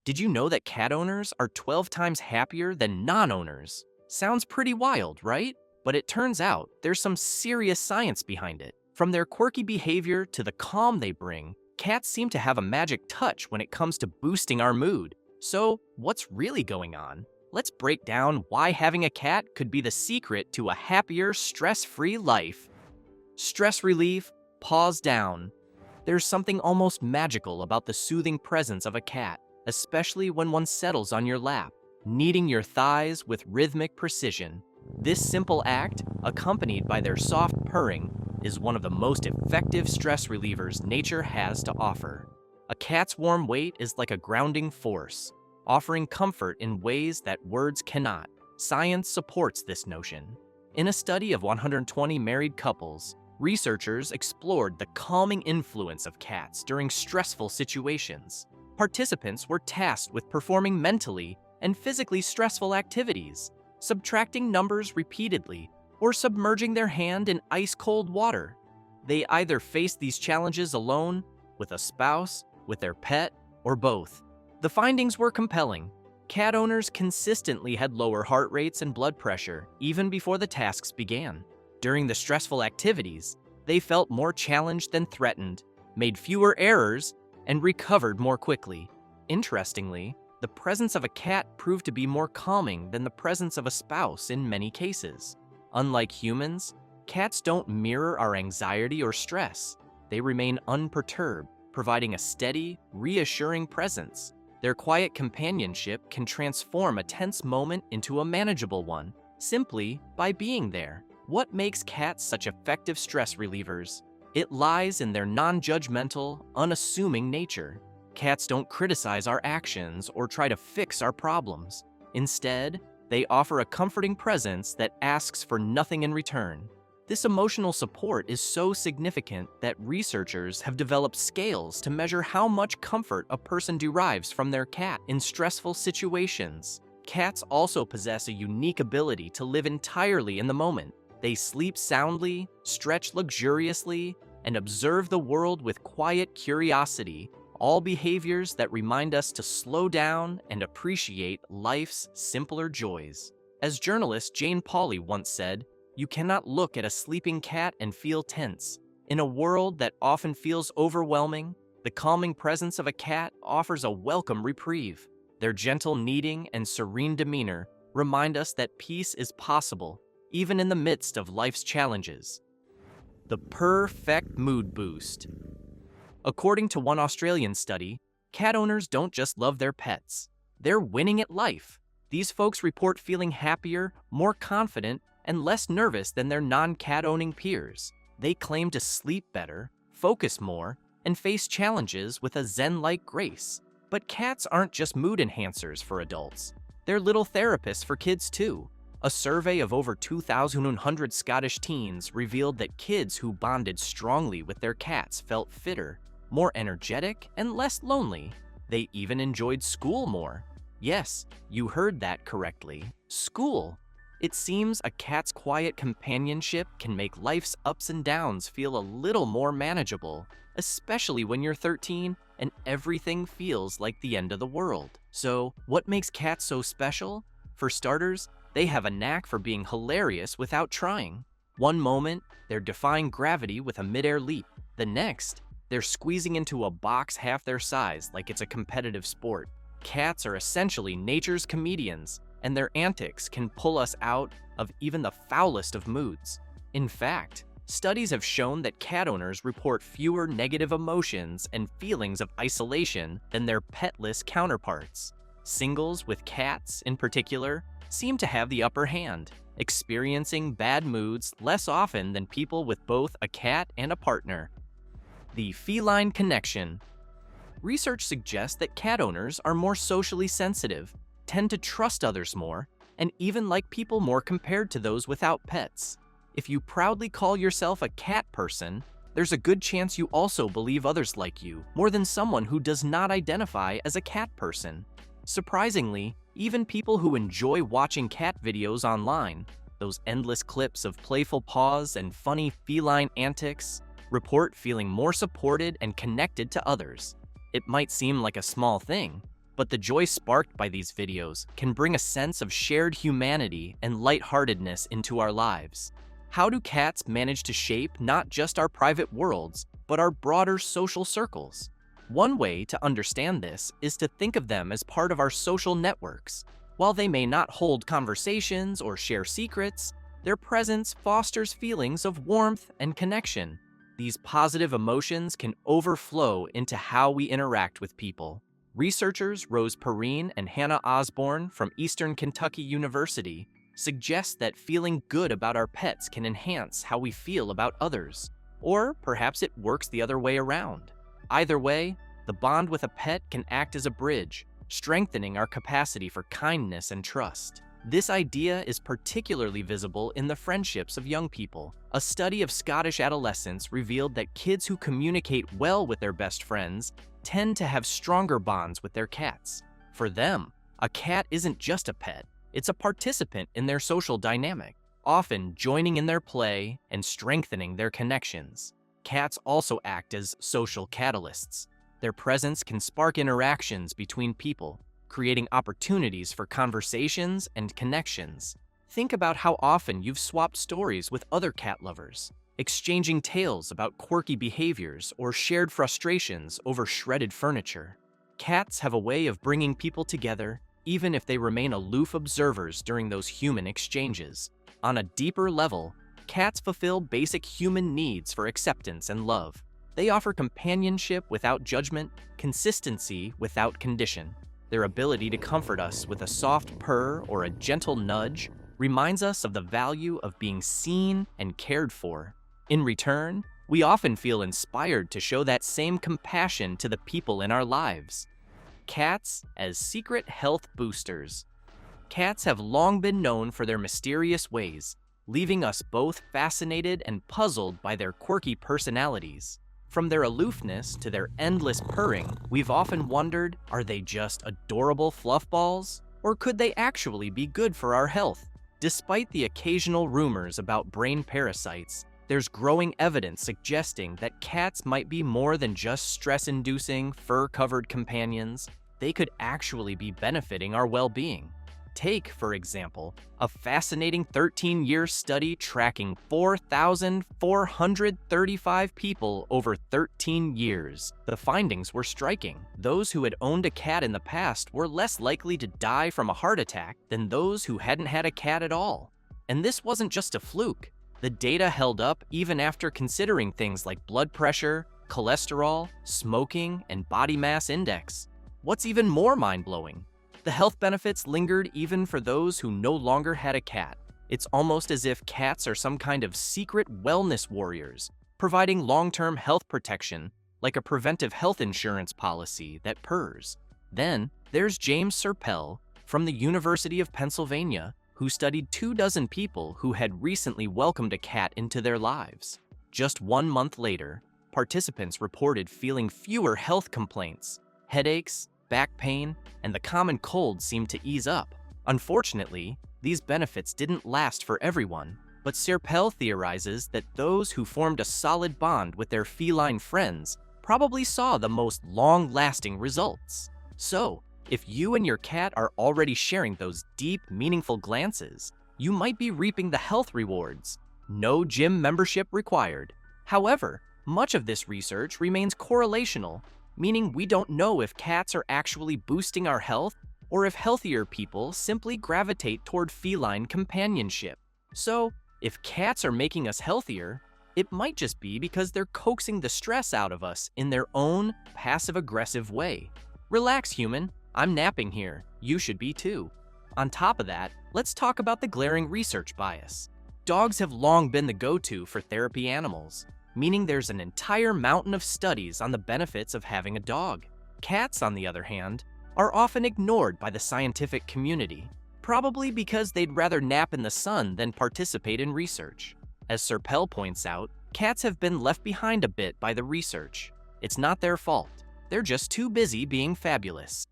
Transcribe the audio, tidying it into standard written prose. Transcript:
Did you know that cat owners are 12 times happier than non-owners? Sounds pretty wild, right? But it turns out there's some serious science behind it. From their quirky behavior to the calm they bring, cats seem to have a magic touch when it comes to boosting our mood. So, what's really going on? Let's break down why having a cat could be the secret to a happier, stress-free life. Stress relief, paws down. There's something almost magical about the soothing presence of a cat, especially when one settles on your lap, kneading your thighs with rhythmic precision. This simple act, accompanied by their soft purring, is one of the most effective stress relievers nature has to offer. A cat's warm weight is like a grounding force, offering comfort in ways that words cannot. Science supports this notion. In a study of 120 married couples, researchers explored the calming influence of cats during stressful situations. Participants were tasked with performing mentally and physically stressful activities, subtracting numbers repeatedly, or submerging their hand in ice-cold water. They either faced these challenges alone, with a spouse, with their pet, or both. The findings were compelling. Cat owners consistently had lower heart rates and blood pressure, even before the tasks began. During the stressful activities, they felt more challenged than threatened, made fewer errors, and recovered more quickly. Interestingly, the presence of a cat proved to be more calming than the presence of a spouse in many cases. Unlike humans, cats don't mirror our anxiety or stress. They remain unperturbed, providing a steady, reassuring presence. Their quiet companionship can transform a tense moment into a manageable one, simply by being there. What makes cats such effective stress relievers? It lies in their non-judgmental, unassuming nature. Cats don't criticize our actions or try to fix our problems. Instead, they offer a comforting presence that asks for nothing in return. This emotional support is so significant that researchers have developed scales to measure how much comfort a person derives from their cat in stressful situations. Cats also possess a unique ability to live entirely in the moment. They sleep soundly, stretch luxuriously, and observe the world with quiet curiosity, all behaviors that remind us to slow down and appreciate life's simpler joys. As journalist Jane Pauley once said, "You cannot look at a sleeping cat and feel tense. In a world that often feels overwhelming, the calming presence of a cat offers a welcome reprieve. Their gentle kneading and serene demeanor remind us that peace is possible, even in the midst of life's challenges." The perfect mood boost. According to one Australian study, cat owners don't just love their pets. They're winning at life. These folks report feeling happier, more confident, and less nervous than their non-cat owning peers. They claim to sleep better, focus more, and face challenges with a zen-like grace. But cats aren't just mood enhancers for adults. They're little therapists for kids too. A survey of over 2,100 Scottish teens revealed that kids who bonded strongly with their cats felt fitter, more energetic, and less lonely. They even enjoyed school more. Yes, you heard that correctly. School. It seems a cat's quiet companionship can make life's ups and downs feel a little more manageable, especially when you're 13 and everything feels like the end of the world. So, what makes cats so special? For starters, they have a knack for being hilarious without trying. One moment, they're defying gravity with a midair leap. The next, they're squeezing into a box half their size like it's a competitive sport. Cats are essentially nature's comedians, and their antics can pull us out of even the foulest of moods. In fact, studies have shown that cat owners report fewer negative emotions and feelings of isolation than their petless counterparts. Singles with cats, in particular, seem to have the upper hand, experiencing bad moods less often than people with both a cat and a partner. The feline connection. Research suggests that cat owners are more socially sensitive, tend to trust others more, and even like people more compared to those without pets. If you proudly call yourself a cat person, there's a good chance you also believe others like you more than someone who does not identify as a cat person. Surprisingly, even people who enjoy watching cat videos online, those endless clips of playful paws and funny feline antics, report feeling more supported and connected to others. It might seem like a small thing, But the joy sparked by these videos can bring a sense of shared humanity and lightheartedness into our lives. How do cats manage to shape not just our private worlds, but our broader social circles? One way to understand this is to think of them as part of our social networks. While they may not hold conversations or share secrets, their presence fosters feelings of warmth and connection. These positive emotions can overflow into how we interact with people. Researchers Rose Perrine and Hannah Osborne from Eastern Kentucky University suggest that feeling good about our pets can enhance how we feel about others. Or perhaps it works the other way around. Either way, the bond with a pet can act as a bridge, strengthening our capacity for kindness and trust. This idea is particularly visible in the friendships of young people. A study of Scottish adolescents revealed that kids who communicate well with their best friends tend to have stronger bonds with their cats. For them, a cat isn't just a pet, it's a participant in their social dynamic, often joining in their play and strengthening their connections. Cats also act as social catalysts. Their presence can spark interactions between people, creating opportunities for conversations and connections. Think about how often you've swapped stories with other cat lovers, exchanging tales about quirky behaviors or shared frustrations over shredded furniture. Cats have a way of bringing people together, even if they remain aloof observers during those human exchanges. On a deeper level, cats fulfill basic human needs for acceptance and love. They offer companionship without judgment, consistency without condition. Their ability to comfort us with a soft purr or a gentle nudge reminds us of the value of being seen and cared for. In return, we often feel inspired to show that same compassion to the people in our lives. Cats as secret health boosters. Cats have long been known for their mysterious ways, leaving us both fascinated and puzzled by their quirky personalities. From their aloofness to their endless purring, we've often wondered, are they just adorable fluff balls? Or could they actually be good for our health? Despite the occasional rumors about brain parasites, there's growing evidence suggesting that cats might be more than just stress-inducing, fur-covered companions. They could actually be benefiting our well-being. Take, for example, a fascinating 13-year study tracking 4,435 people over 13 years. The findings were striking. Those who had owned a cat in the past were less likely to die from a heart attack than those who hadn't had a cat at all. And this wasn't just a fluke. The data held up even after considering things like blood pressure, cholesterol, smoking, and body mass index. What's even more mind-blowing? The health benefits lingered even for those who no longer had a cat. It's almost as if cats are some kind of secret wellness warriors, providing long-term health protection like a preventive health insurance policy that purrs. Then, there's James Serpell from the University of Pennsylvania, who studied 24 people who had recently welcomed a cat into their lives. Just 1 month later, participants reported feeling fewer health complaints, headaches, back pain, and the common cold seemed to ease up. Unfortunately, these benefits didn't last for everyone, but Serpell theorizes that those who formed a solid bond with their feline friends probably saw the most long-lasting results. So, if you and your cat are already sharing those deep, meaningful glances, you might be reaping the health rewards. No gym membership required. However, much of this research remains correlational, meaning we don't know if cats are actually boosting our health or if healthier people simply gravitate toward feline companionship. So, if cats are making us healthier, it might just be because they're coaxing the stress out of us in their own passive-aggressive way. Relax, human. I'm napping here. You should be too. On top of that, let's talk about the glaring research bias. Dogs have long been the go-to for therapy animals, meaning there's an entire mountain of studies on the benefits of having a dog. Cats, on the other hand, are often ignored by the scientific community, probably because they'd rather nap in the sun than participate in research. As Serpell points out, cats have been left behind a bit by the research. It's not their fault. They're just too busy being fabulous.